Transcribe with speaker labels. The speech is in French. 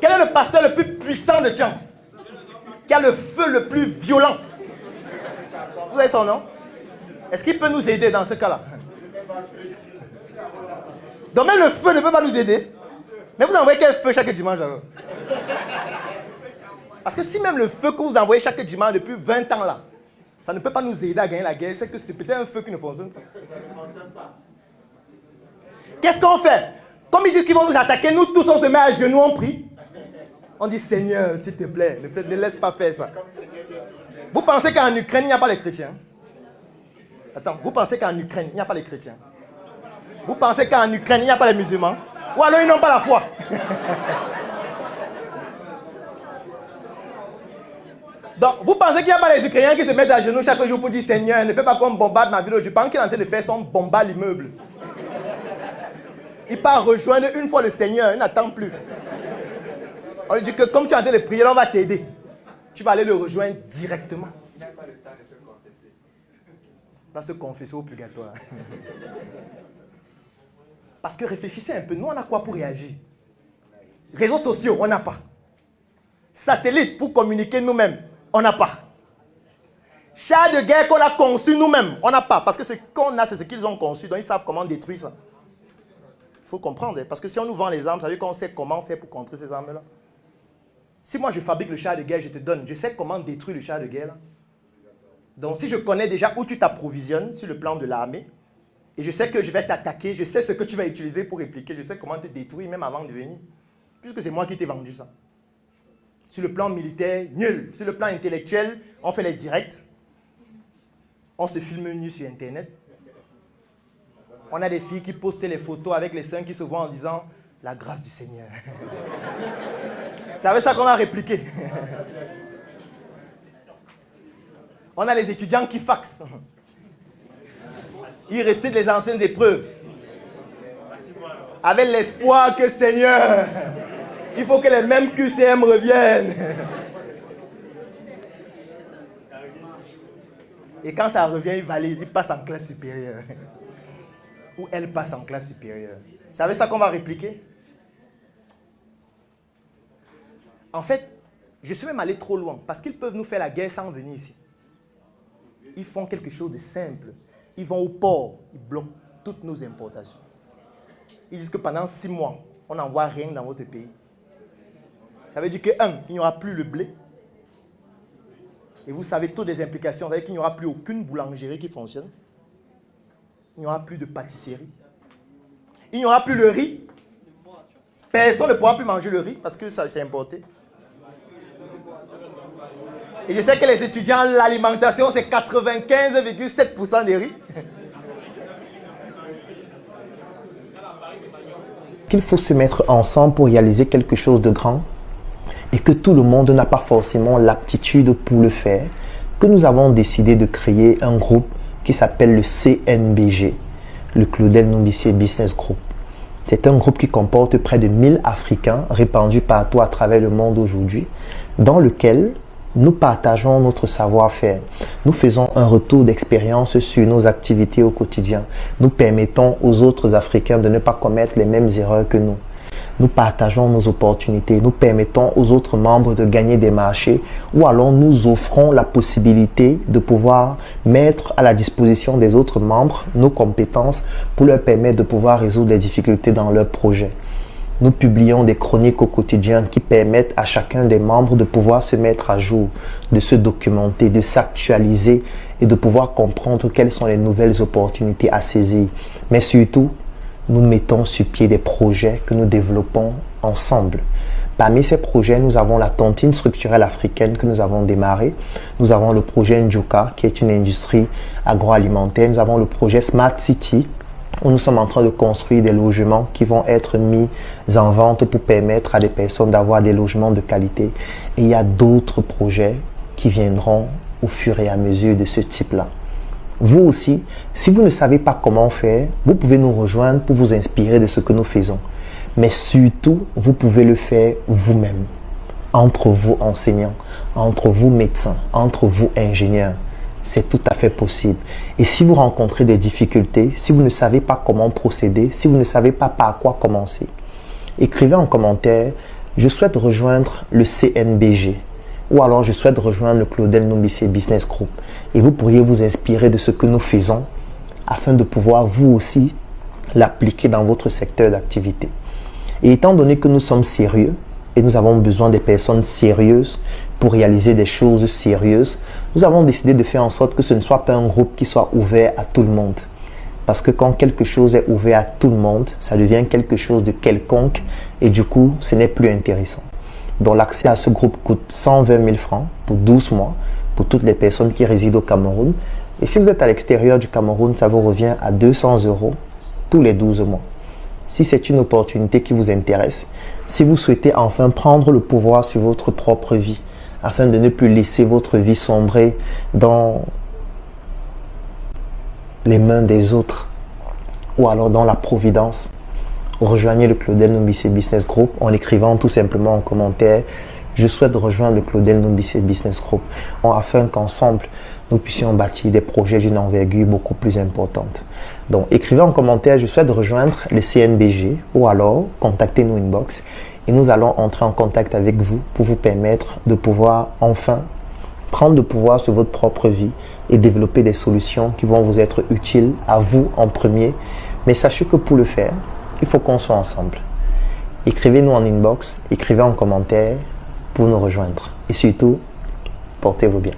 Speaker 1: Quel est le pasteur le plus puissant de Tian? Qui a le feu le plus violent? Vous avez son nom? Est-ce qu'il peut nous aider dans ce cas-là? Donc même le feu ne peut pas nous aider. Mais vous envoyez quel feu chaque dimanche alors? Parce que si même le feu que vous envoyez chaque dimanche depuis 20 ans là, ça ne peut pas nous aider à gagner la guerre, c'est que c'est peut-être un feu qui ne fonctionne pas. Qu'est-ce qu'on fait? Comme ils disent qu'ils vont nous attaquer, nous tous on se met à genoux, on prie. On dit Seigneur, s'il te plaît, ne laisse pas faire ça. Vous pensez qu'en Ukraine, il n'y a pas les chrétiens? Attends, vous pensez qu'en Ukraine, il n'y a pas les chrétiens? Vous pensez qu'en Ukraine, il n'y a pas les musulmans? Ou alors ils n'ont pas la foi? Donc, vous pensez qu'il n'y a pas les Ukrainiens qui se mettent à genoux chaque jour pour dire Seigneur, ne fais pas qu'on bombarde ma ville. Je pense qu'il est en train de faire son bombarde l'immeuble. Il part rejoindre une fois le Seigneur, il n'attend plus. On lui dit que comme tu es en train de prier, là, on va t'aider. Tu vas aller le rejoindre directement. Il n'a pas le temps de se confesser. Il va se confesser au purgatoire. Parce que réfléchissez un peu, nous on a quoi pour réagir? Réseaux sociaux, on n'a pas. Satellite pour communiquer nous-mêmes, on n'a pas. Char de guerre qu'on a conçu nous-mêmes, on n'a pas. Parce que ce qu'on a, c'est ce qu'ils ont conçu, donc ils savent comment détruire ça. Il faut comprendre, parce que si on nous vend les armes, ça veut dire qu'on sait comment faire pour contrer ces armes-là. Si moi je fabrique le char de guerre, je te donne, je sais comment détruire le char de guerre. Là. Donc si je connais déjà où tu t'approvisionnes sur le plan de l'armée, et je sais que je vais t'attaquer, je sais ce que tu vas utiliser pour répliquer, je sais comment te détruire même avant de venir. Puisque c'est moi qui t'ai vendu ça. Sur le plan militaire, nul. Sur le plan intellectuel, on fait les directs. On se filme nu sur Internet. On a des filles qui postent les photos avec les seins qui se voient en disant « La grâce du Seigneur ». C'est avec ça qu'on a répliqué. On a les étudiants qui faxent. Ils récitent les anciennes épreuves. Avec l'espoir que Seigneur, il faut que les mêmes QCM reviennent. Et quand ça revient, il valide, il passe en classe supérieure. Ou elle passe en classe supérieure. C'est avec ça qu'on va répliquer. En fait, je suis même allé trop loin, parce qu'ils peuvent nous faire la guerre sans venir ici. Ils font quelque chose de simple. Ils vont au port, ils bloquent toutes nos importations. Ils disent que pendant 6 mois, on n'envoie rien dans votre pays. Ça veut dire que, il n'y aura plus le blé. Et vous savez toutes les implications. Ça veut dire qu'il n'y aura plus aucune boulangerie qui fonctionne. Il n'y aura plus de pâtisserie. Il n'y aura plus le riz. Personne ne pourra plus manger le riz parce que ça c'est importé. Et je sais que les étudiants, l'alimentation, c'est 95,7% des riz.
Speaker 2: Qu'il faut se mettre ensemble pour réaliser quelque chose de grand et que tout le monde n'a pas forcément l'aptitude pour le faire, que nous avons décidé de créer un groupe qui s'appelle le CNBG, le Claudel Nomicier Business Group. C'est un groupe qui comporte près de 1000 Africains répandus partout à travers le monde aujourd'hui, dans lequel nous partageons notre savoir-faire. Nous faisons un retour d'expérience sur nos activités au quotidien. Nous permettons aux autres Africains de ne pas commettre les mêmes erreurs que nous. Nous partageons nos opportunités. Nous permettons aux autres membres de gagner des marchés ou alors nous offrons la possibilité de pouvoir mettre à la disposition des autres membres nos compétences pour leur permettre de pouvoir résoudre les difficultés dans leurs projets. Nous publions des chroniques au quotidien qui permettent à chacun des membres de pouvoir se mettre à jour, de se documenter, de s'actualiser et de pouvoir comprendre quelles sont les nouvelles opportunités à saisir. Mais surtout, nous mettons sur pied des projets que nous développons ensemble. Parmi ces projets, nous avons la tontine structurelle africaine que nous avons démarrée. Nous avons le projet Njoka, qui est une industrie agroalimentaire. Nous avons le projet Smart City, où nous sommes en train de construire des logements qui vont être mis en vente pour permettre à des personnes d'avoir des logements de qualité. Et il y a d'autres projets qui viendront au fur et à mesure de ce type-là. Vous aussi, si vous ne savez pas comment faire, vous pouvez nous rejoindre pour vous inspirer de ce que nous faisons. Mais surtout, vous pouvez le faire vous-même, entre vous enseignants, entre vous médecins, entre vous ingénieurs. C'est tout à fait possible. Et si vous rencontrez des difficultés, si vous ne savez pas comment procéder, si vous ne savez pas par quoi commencer, écrivez en commentaire « je souhaite rejoindre le CNBG ou alors je souhaite rejoindre le Claudel Nombissé Business Group. Et vous pourriez vous inspirer de ce que nous faisons afin de pouvoir vous aussi l'appliquer dans votre secteur d'activité. Et étant donné que nous sommes sérieux et nous avons besoin des personnes sérieuses pour réaliser des choses sérieuses, nous avons décidé de faire en sorte que ce ne soit pas un groupe qui soit ouvert à tout le monde. Parce que quand quelque chose est ouvert à tout le monde, ça devient quelque chose de quelconque et du coup, ce n'est plus intéressant. Donc l'accès à ce groupe coûte 120 000 francs pour 12 mois pour toutes les personnes qui résident au Cameroun. Et si vous êtes à l'extérieur du Cameroun, ça vous revient à 200 € tous les 12 mois. Si c'est une opportunité qui vous intéresse, si vous souhaitez enfin prendre le pouvoir sur votre propre vie, afin de ne plus laisser votre vie sombrer dans les mains des autres ou alors dans la providence, rejoignez le Claudel Nombissé Business Group en écrivant tout simplement en commentaire « Je souhaite rejoindre le Claudel Nombissé Business Group » afin qu'ensemble, nous puissions bâtir des projets d'une envergure beaucoup plus importante. Donc, écrivez en commentaire « Je souhaite rejoindre le CNBG » ou alors contactez-nous inbox et nous allons entrer en contact avec vous pour vous permettre de pouvoir enfin prendre le pouvoir sur votre propre vie et développer des solutions qui vont vous être utiles à vous en premier. Mais sachez que pour le faire, il faut qu'on soit ensemble. Écrivez-nous en inbox, écrivez en commentaire pour nous rejoindre. Et surtout, portez-vous bien.